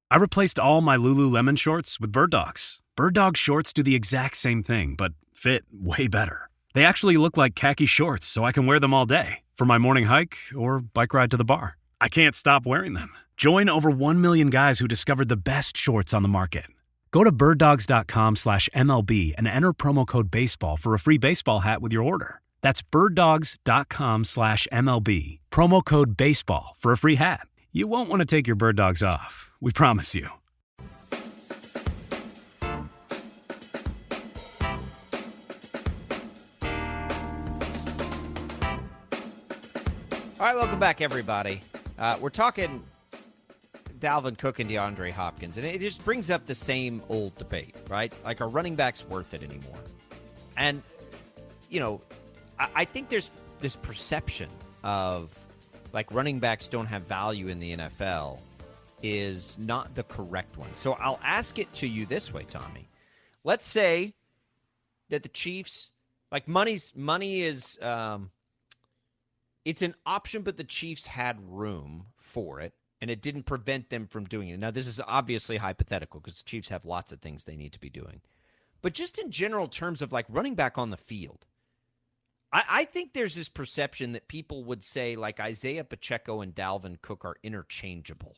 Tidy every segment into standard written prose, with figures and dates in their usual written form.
I replaced all my Lululemon shorts with Bird Dogs. Bird Dog shorts do the exact same thing, but fit way better. They actually look like khaki shorts, so I can wear them all day for my morning hike or bike ride to the bar. I can't stop wearing them. Join over 1 million guys who discovered the best shorts on the market. Go to birddogs.com/MLB and enter promo code BASEBALL for a free baseball hat with your order. That's birddogs.com/MLB. Promo code BASEBALL for a free hat. You won't want to take your bird dogs off. We promise you. All right, welcome back, everybody. We're talking Dalvin Cook and DeAndre Hopkins, and it just brings up the same old debate, right? Like, are running backs worth it anymore? And, you know, I think there's this perception of, like, running backs don't have value in the NFL is not the correct one. So I'll ask it to you this way, Tommy. Let's say that the Chiefs, like, money is it's an option, but the Chiefs had room for it, and it didn't prevent them from doing it. Now, this is obviously hypothetical because the Chiefs have lots of things they need to be doing. But just in general terms of, like, running back on the field, I think there's this perception that people would say, like, Isaiah Pacheco and Dalvin Cook are interchangeable.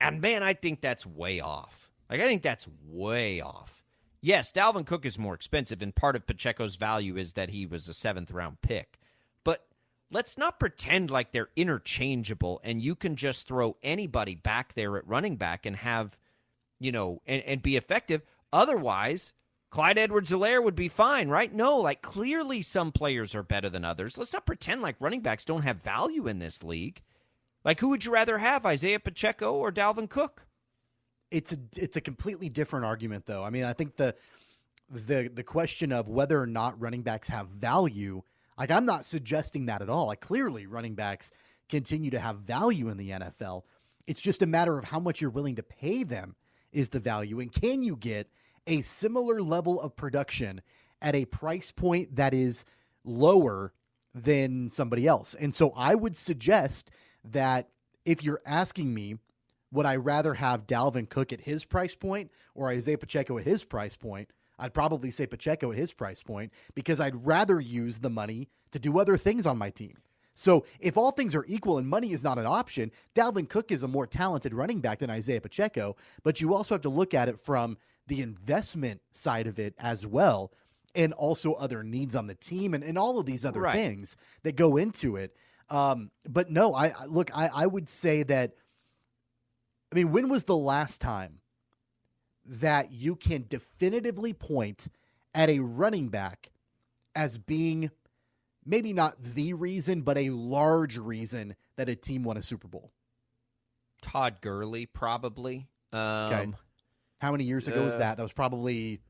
And, man, I think that's way off. Like, I think that's way off. Yes, Dalvin Cook is more expensive, and part of Pacheco's value is that he was a 7th-round pick. But let's not pretend like they're interchangeable and you can just throw anybody back there at running back and have, you know, and be effective. Otherwise, Clyde Edwards-Helaire would be fine, right? No, like, clearly some players are better than others. Let's not pretend like running backs don't have value in this league. Like, who would you rather have, Isaiah Pacheco or Dalvin Cook? It's a completely different argument, though. I mean, I think the question of whether or not running backs have value, like, I'm not suggesting that at all. Like, clearly running backs continue to have value in the NFL. It's just a matter of how much you're willing to pay them is the value. And can you get a similar level of production at a price point that is lower than somebody else? And so I would suggest that if you're asking me, would I rather have Dalvin Cook at his price point or Isaiah Pacheco at his price point, I'd probably say Pacheco at his price point because I'd rather use the money to do other things on my team. So if all things are equal and money is not an option, Dalvin Cook is a more talented running back than Isaiah Pacheco, but you also have to look at it from the investment side of it as well, and also other needs on the team and all of these other things that go into it. But no, I would say that, I mean, when was the last time that you can definitively point at a running back as being maybe not the reason, but a large reason that a team won a Super Bowl? Todd Gurley, probably. Okay. How many years ago was that? That was probably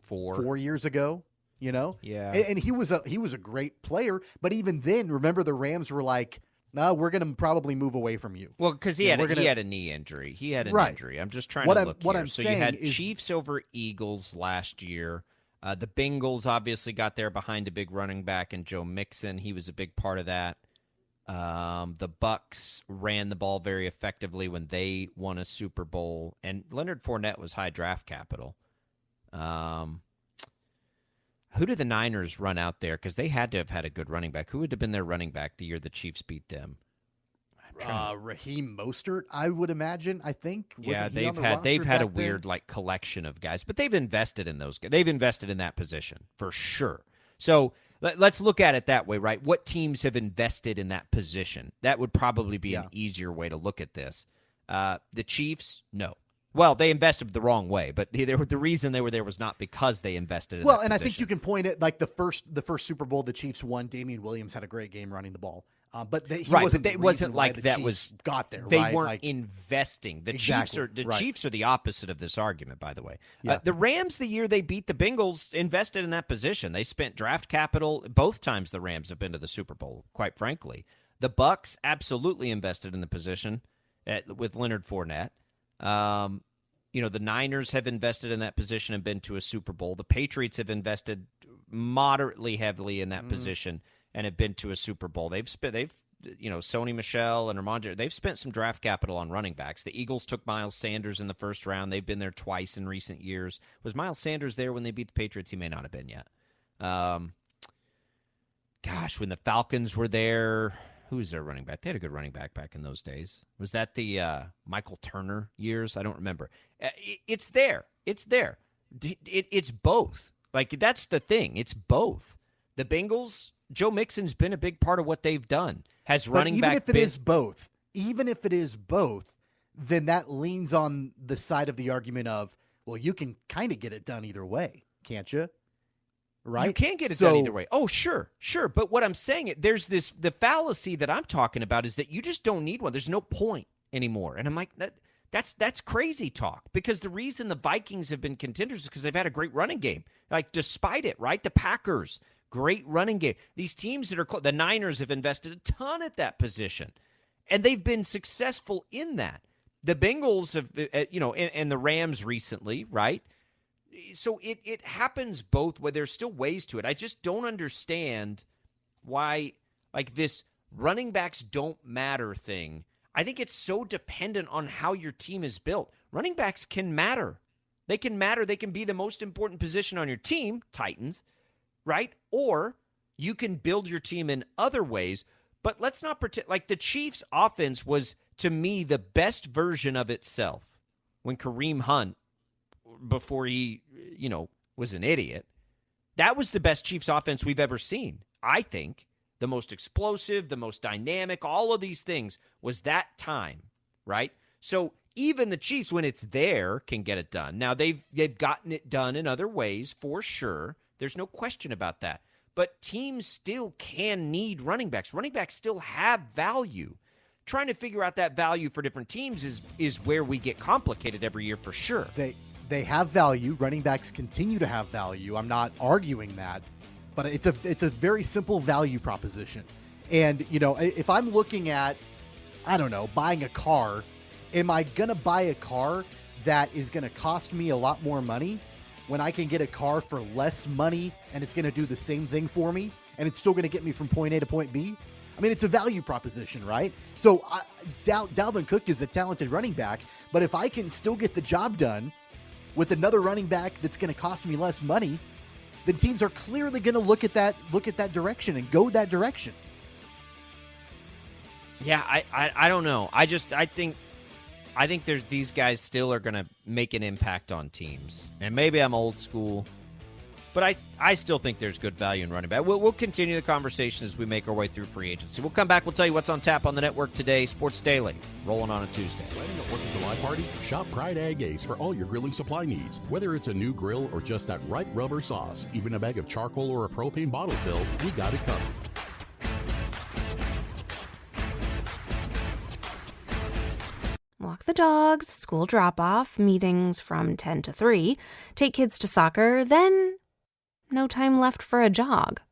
4 years ago, you know? Yeah. And he was a great player, but even then, remember the Rams were like, no, we're going to probably move away from you. Well, because he had a knee injury. He had an injury. I'm just trying to look what here. I'm so saying you had is, Chiefs over Eagles last year. The Bengals obviously got there behind a big running back in Joe Mixon. He was a big part of that. The Bucks ran the ball very effectively when they won a Super Bowl, and Leonard Fournette was high draft capital. Who did the Niners run out there? Because they had to have had a good running back. Who would have been their running back the year the Chiefs beat them? Raheem Mostert, I would imagine. I think. They've had a weird like collection of guys, but they've invested in those guys. They've invested in that position for sure. So let's look at it that way, right? What teams have invested in that position? That would probably be an easier way to look at this. The Chiefs, no. Well, they invested the wrong way, but the reason they were there was not because they invested in that position. I think you can point at like the first Super Bowl the Chiefs won. Damian Williams had a great game running the ball, but he wasn't. It wasn't like that Chiefs got there. They right? weren't like, investing. The exactly, Chiefs are the opposite of this argument, by the way. Yeah. The Rams, the year they beat the Bengals, invested in that position. They spent draft capital both times. The Rams have been to the Super Bowl. Quite frankly, the Bucks absolutely invested in the position with Leonard Fournette. The Niners have invested in that position and been to a Super Bowl. The Patriots have invested moderately heavily in that position and have been to a Super Bowl. They've Sony Michel and Ramondre, they've spent some draft capital on running backs. The Eagles took Miles Sanders in the first round. They've been there twice in recent years. Was Miles Sanders there when they beat the Patriots? He may not have been yet. When the Falcons were there, who was their running back? They had a good running back in those days. Was that the Michael Turner years? I don't remember. It's there. It's there. It's both. Like, that's the thing. It's both. The Bengals, Joe Mixon's been a big part of what they've done. Has running back even if it is both, then that leans on the side of the argument of, well, you can kind of get it done either way, can't you? Right? You can get it done either way. Oh, sure. But what I'm saying, there's the fallacy that I'm talking about is that you just don't need one. There's no point anymore. And I'm like, that's crazy talk, because the reason the Vikings have been contenders is because they've had a great running game. Like, despite it, right? The Packers, great running game. These teams that are the Niners have invested a ton at that position, and they've been successful in that. The Bengals have, and the Rams recently, right? So it happens both ways. There's still ways to it. I just don't understand why, like, this running backs don't matter thing. I think it's so dependent on how your team is built. Running backs can matter. They can matter. They can be the most important position on your team, Titans, right? Or you can build your team in other ways. But let's not pretend, like, the Chiefs' offense was, to me, the best version of itself when Kareem Hunt, before he, was an idiot. That was the best Chiefs offense we've ever seen, I think. The most explosive, the most dynamic, all of these things was that time, right? So even the Chiefs, when it's there, can get it done. Now, they've gotten it done in other ways, for sure. There's no question about that. But teams still can need running backs. Running backs still have value. Trying to figure out that value for different teams is where we get complicated every year, for sure. They have value. Running backs continue to have value. I'm not arguing that, but it's a very simple value proposition. And, if I'm looking at, I don't know, buying a car, am I going to buy a car that is going to cost me a lot more money when I can get a car for less money and it's going to do the same thing for me and it's still going to get me from point A to point B? I mean, it's a value proposition, right? So Dalvin Cook is a talented running back, but if I can still get the job done with another running back that's going to cost me less money, then teams are clearly going to look at that direction and go that direction. Yeah, I don't know. I think these guys still are going to make an impact on teams. And maybe I'm old school, but I still think there's good value in running back. We'll continue the conversation as we make our way through free agency. We'll come back. We'll tell you what's on tap on the network today. Sports Daily, rolling on a Tuesday. Planning a 4th of July party? Shop Pride Ag Ace for all your grilling supply needs. Whether it's a new grill or just that right rubber sauce, even a bag of charcoal or a propane bottle fill, we got it covered. Walk the dogs, school drop-off, meetings from 10 to 3, take kids to soccer, then no time left for a jog.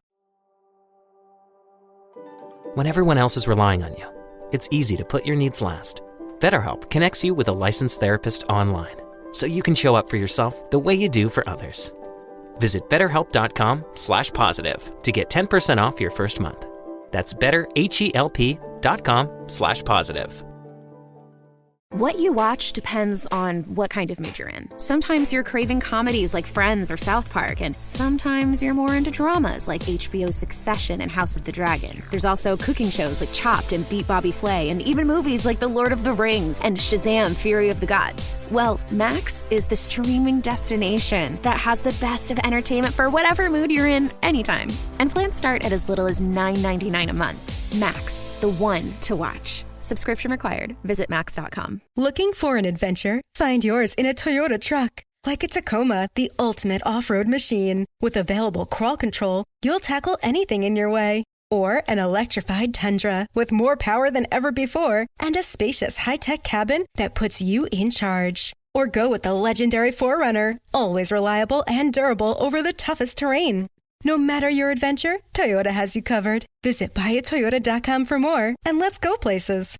When everyone else is relying on you, it's easy to put your needs last. BetterHelp connects you with a licensed therapist online, so you can show up for yourself the way you do for others. Visit BetterHelp.com/positive to get 10% off your first month. That's BetterHelp.com/positive. What you watch depends on what kind of mood you're in. Sometimes you're craving comedies like Friends or South Park, and sometimes you're more into dramas like HBO's Succession and House of the Dragon. There's also cooking shows like Chopped and Beat Bobby Flay, and even movies like The Lord of the Rings and Shazam! Fury of the Gods. Well, Max is the streaming destination that has the best of entertainment for whatever mood you're in anytime. And plans start at as little as $9.99 a month. Max, the one to watch. Subscription required. Visit max.com. Looking for an adventure? Find yours in a Toyota truck. Like a Tacoma, the ultimate off-road machine. With available crawl control, you'll tackle anything in your way. Or an electrified Tundra with more power than ever before and a spacious high-tech cabin that puts you in charge. Or go with the legendary 4Runner, always reliable and durable over the toughest terrain. No matter your adventure, Toyota has you covered. Visit buyatoyota.com for more, and let's go places.